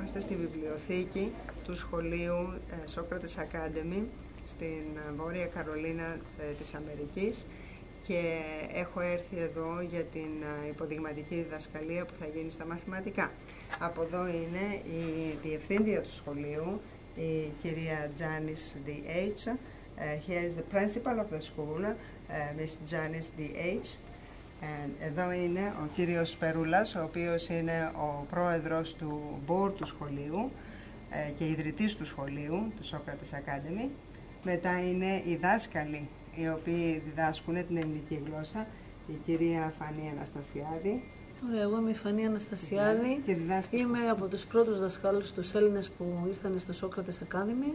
Είμαστε στη βιβλιοθήκη του σχολείου Socrates Academy στην Βόρεια Καρολίνα της Αμερικής και έχω έρθει εδώ για την υποδειγματική διδασκαλία που θα γίνει στα μαθηματικά. Από εδώ είναι η διευθύντρια του σχολείου, η κυρία Janice D.H. Here is the principal of the school, Miss Janice D.H. Εδώ είναι ο κύριος Περούλας, ο οποίος είναι ο πρόεδρος του board του σχολείου και ιδρυτής του σχολείου, του Socrates Academy. Μετά είναι οι δάσκαλοι, οι οποίοι διδάσκουν την ελληνική γλώσσα, η κυρία Φανή Αναστασιάδη. Εγώ είμαι η Φανή Αναστασιάδη, είμαι από τους πρώτους δασκάλους τους Έλληνες που ήρθαν στο Socrates Academy.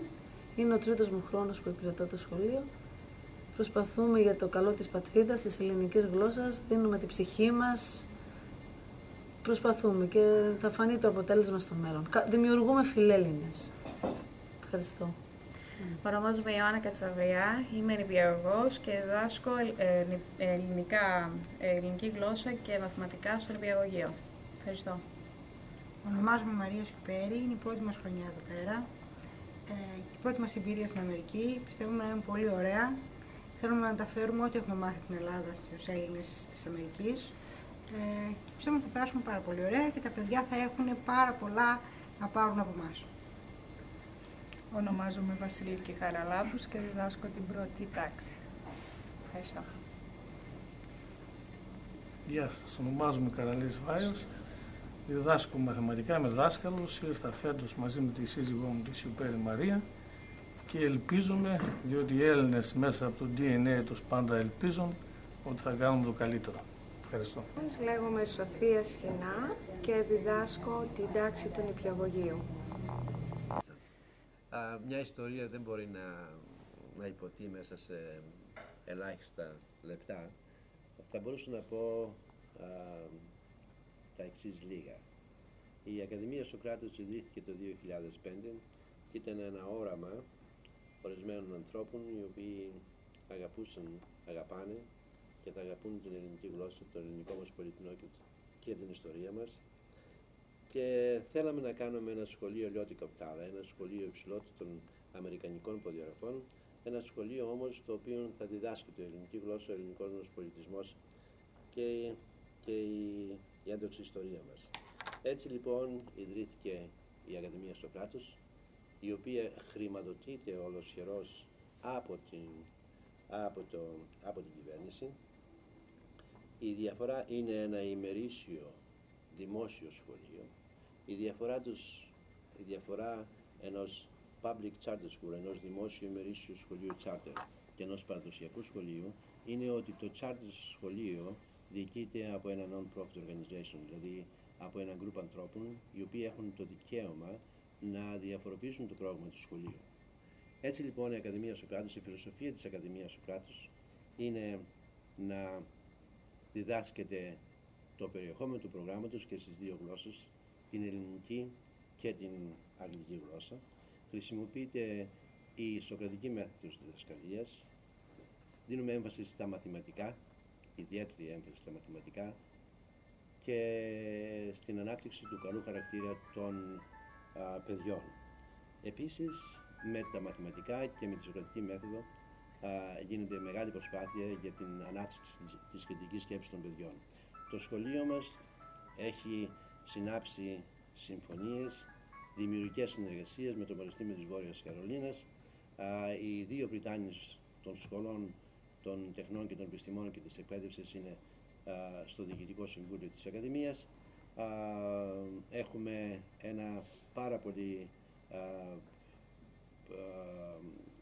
Είναι ο τρίτος μου χρόνος που υπηρετώ το σχολείο. Προσπαθούμε για το καλό της πατρίδας, της ελληνικής γλώσσας, δίνουμε τη ψυχή μας, προσπαθούμε και θα φανεί το αποτέλεσμα στο μέλλον. Δημιουργούμε φιλέλληνες. Ευχαριστώ. Ονομάζομαι Ιωάννα Κατσαβριά, είμαι νηπιαγωγός και διδάσκω ελληνική γλώσσα και μαθηματικά στο νηπιαγωγείο. Ευχαριστώ. Ονομάζομαι Μαρία Σκυπέρη, είναι η πρώτη μας χρονιά εδώ πέρα. Η πρώτη μας εμπειρία στην Αμερική, πιστεύουμε να είναι πολύ ωραία. Θέλουμε να μεταφέρουμε ό,τι έχουμε μάθει στην Ελλάδα στους Έλληνες της Αμερικής. Πιστεύουμε ότι θα περάσουμε πάρα πολύ ωραία και τα παιδιά θα έχουν πάρα πολλά να πάρουν από εμάς. Ονομάζομαι Βασιλική Χαραλάμπους και διδάσκω την πρώτη τάξη. Ευχαριστώ. Γεια σας, ονομάζομαι Καραλής Βάιος, διδάσκω μαθηματικά με δάσκαλος, ήρθα φέτος μαζί με τη σύζυγό μου τη Σιουπέρη Μαρία και ελπίζουμε, διότι οι Έλληνες μέσα από το DNA τους πάντα ελπίζουν ότι θα κάνουν το καλύτερο. Ευχαριστώ. Λέγομαι Σοφία Σχοινά και διδάσκω την τάξη του νηπιαγωγείου. Μια ιστορία δεν μπορεί να υποθεί μέσα σε ελάχιστα λεπτά. Θα μπορούσα να πω τα εξής λίγα. Η Ακαδημία Σοκράτους ιδρύθηκε το 2005 και ήταν ένα όραμα ορισμένων ανθρώπων οι οποίοι αγαπάνε και θα αγαπούν την ελληνική γλώσσα, το ελληνικό μας πολιτινό και την ιστορία μας. Και θέλαμε να κάνουμε ένα σχολείο λιώτικα πτάλα, ένα σχολείο υψηλότητων αμερικανικών προδιαγραφών, ένα σχολείο όμως το οποίο θα διδάσκει την ελληνική γλώσσα, ο ελληνικός μας πολιτισμός και η έντοξη ιστορία μας. Έτσι λοιπόν ιδρύθηκε η Ακαδημία Σοκράτους, η οποία χρηματοδοτείται ολοσχερός από την κυβέρνηση. Η διαφορά είναι ένα ημερήσιο δημόσιο σχολείο. Η διαφορά ενός public charter school, ενός δημόσιου ημερήσιου σχολείου charter και ενός παραδοσιακού σχολείου, είναι ότι το charter σχολείο διοικείται από ένα non-profit organization, δηλαδή από ένα γκρουπ ανθρώπων οι οποίοι έχουν το δικαίωμα να διαφοροποιήσουν το πρόγραμμα του σχολείου. Έτσι λοιπόν η Ακαδημία Σοκράτους, η φιλοσοφία της Ακαδημίας Σοκράτους είναι να διδάσκεται το περιεχόμενο του προγράμματος και στις δύο γλώσσες, την ελληνική και την αγγλική γλώσσα. Χρησιμοποιείται η σοκρατική μέθοδος διδασκαλίας. Δίνουμε έμφαση στα μαθηματικά, ιδιαίτερη έμφαση στα μαθηματικά και στην ανάπτυξη του καλού χαρακτήρα των παιδιών. Επίσης, με τα μαθηματικά και με τη σοκρατική μέθοδο γίνεται μεγάλη προσπάθεια για την ανάπτυξη της κριτικής σκέψης των παιδιών. Το σχολείο μας έχει συνάψει συμφωνίες, δημιουργικές συνεργασίες με το Πανεπιστήμιο της Βόρειας Καρολίνας. Οι δύο πριτάνεις των σχολών των τεχνών και των επιστημών και της εκπαίδευσης είναι στο Διοικητικό Συμβούλιο της Ακαδημίας. Έχουμε ένα πάρα πολύ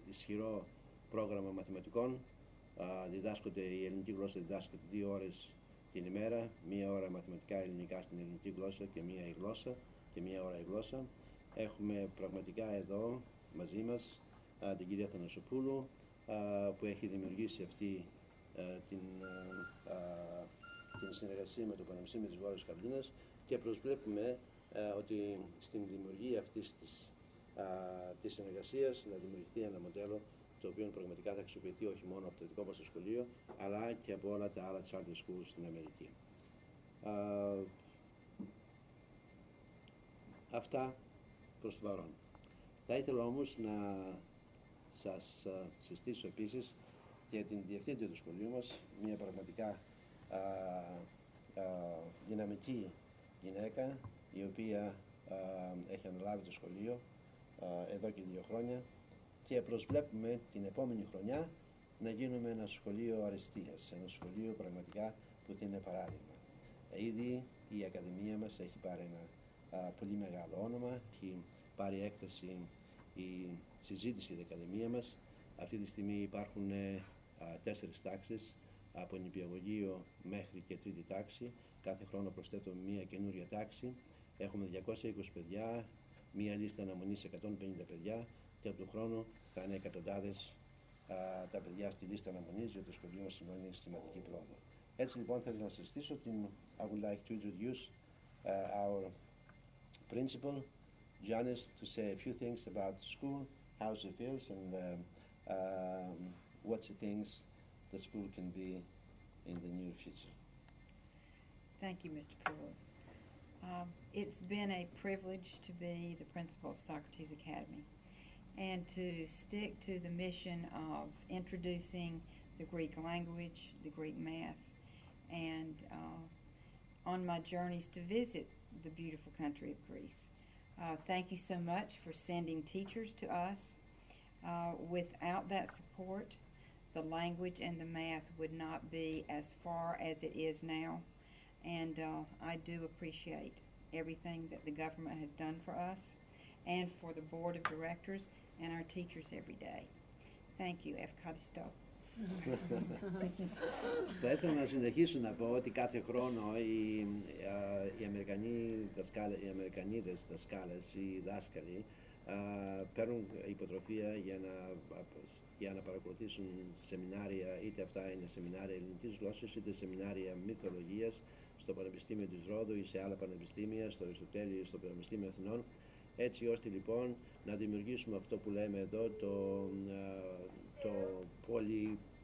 ισχυρό πρόγραμμα μαθηματικών. Διδάσκονται, η ελληνική γλώσσα διδάσκεται 2 ώρες την ημέρα, 1 ώρα μαθηματικά ελληνικά στην ελληνική γλώσσα και 1 ώρα η γλώσσα. Έχουμε πραγματικά εδώ μαζί μας την κυρία Θανασοπούλου που έχει δημιουργήσει αυτή την συνεργασία με το Πανεπιστήμιο της Βόρειας Καρολίνας και προσβλέπουμε ότι στην δημιουργία αυτής της συνεργασίας να δημιουργηθεί ένα μοντέλο το οποίο πραγματικά θα αξιοποιηθεί όχι μόνο από το δικό μας το σχολείο, αλλά και από όλα τα άλλα charter schools στην Αμερική. Αυτά προς το παρόν. Θα ήθελα όμως να σας συστήσω επίσης και την διευθύντρια του σχολείου μας, μια πραγματικά δυναμική γυναίκα, η οποία έχει αναλάβει το σχολείο εδώ και 2 χρόνια και προσβλέπουμε την επόμενη χρονιά να γίνουμε ένα σχολείο αριστείας, ένα σχολείο πραγματικά που θα είναι παράδειγμα. Ήδη η Ακαδημία μας έχει πάρει ένα πολύ μεγάλο όνομα, έχει πάρει έκταση η συζήτηση της Ακαδημία μας. Αυτή τη στιγμή υπάρχουν 4 τάξεις, από νηπιαγωγείο μέχρι και 3η τάξη. Κάθε χρόνο προσθέτουμε μια καινούρια τάξη. Έχουμε 220 παιδιά, μια λίστα αναμονής 150 παιδιά και από τον χρόνο θα είναι εκατοντάδες τα παιδιά στη λίστα αναμονής, γιατί το σχολείο μας σημαίνει σημαντική πρόοδο. Έτσι λοιπόν θέλω να σας συστήσω την I would like to introduce our principal, Giannis, to say a few things about the school, how she feels, and what she thinks the school can be in the near future. Thank you, Mr. Pruitt. It's been a privilege to be the principal of Socrates Academy and to stick to the mission of introducing the Greek language, the Greek math, and on my journeys to visit the beautiful country of Greece. Thank you so much for sending teachers to us. Without that support, the language and the math would not be as far as it is now. And I do appreciate everything that the government has done for us and for the board of directors and our teachers every day. Thank you. Ευχαριστώ. Θα ήθελα να συνεχίσω να πω ότι κάθε χρόνο οι Αμερικανίδες δασκάλες, οι δάσκαλοι, παίρνουν υποτροφία για να παρακολουθήσουν σεμινάρια, είτε αυτά είναι σεμινάρια ελληνικής γλώσσας, είτε σεμινάρια μυθολογίας στο Πανεπιστήμιο της Ρόδου ή σε άλλα πανεπιστήμια, στο Αριστοτέλειο, στο Πανεπιστήμιο Αθηνών, έτσι ώστε λοιπόν να δημιουργήσουμε αυτό που λέμε εδώ το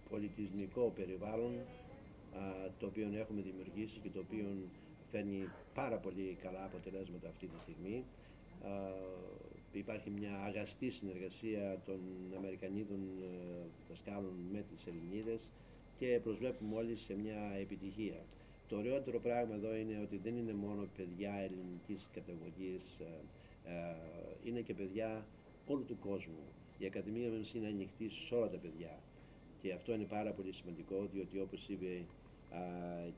πολιτισμικό περιβάλλον το οποίο έχουμε δημιουργήσει και το οποίο φέρνει πάρα πολύ καλά αποτελέσματα αυτή τη στιγμή. Υπάρχει μια αγαστή συνεργασία των Αμερικανίδων δασκάλων με τις Ελληνίδες και προσβλέπουμε όλοι σε μια επιτυχία. Το ωραιότερο πράγμα εδώ είναι ότι δεν είναι μόνο παιδιά ελληνικής καταγωγής, είναι και παιδιά όλου του κόσμου. Η Ακαδημία μας είναι ανοιχτή σε όλα τα παιδιά και αυτό είναι πάρα πολύ σημαντικό, διότι όπως είπε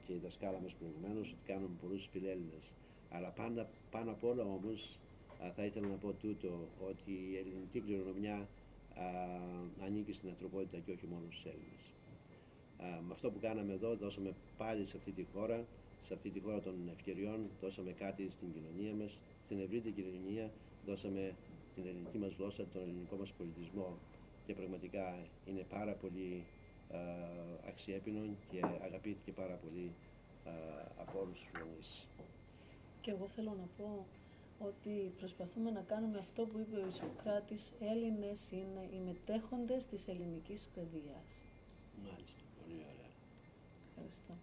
και η δασκάλα μας προηγουμένως, ότι κάνουμε πολλούς φιλέλληνες. Αλλά πάνω απ' όλα όμως θα ήθελα να πω τούτο, ότι η ελληνική κληρονομιά ανήκει στην ανθρωπότητα και όχι μόνο στους Έλληνες. Με αυτό που κάναμε εδώ δώσαμε πάλι σε αυτή τη χώρα των ευκαιριών, δώσαμε κάτι στην κοινωνία μας, στην ευρύτερη κοινωνία, δώσαμε την ελληνική μας γλώσσα, τον ελληνικό μας πολιτισμό και πραγματικά είναι πάρα πολύ αξιέπινο και αγαπήθηκε πάρα πολύ από όλους τους γονείς. Και εγώ θέλω να πω ότι προσπαθούμε να κάνουμε αυτό που είπε ο Σοκράτης, Έλληνες είναι οι μετέχοντες της ελληνικής παιδείας. Μάλιστα, πολύ ωραία. Ευχαριστώ.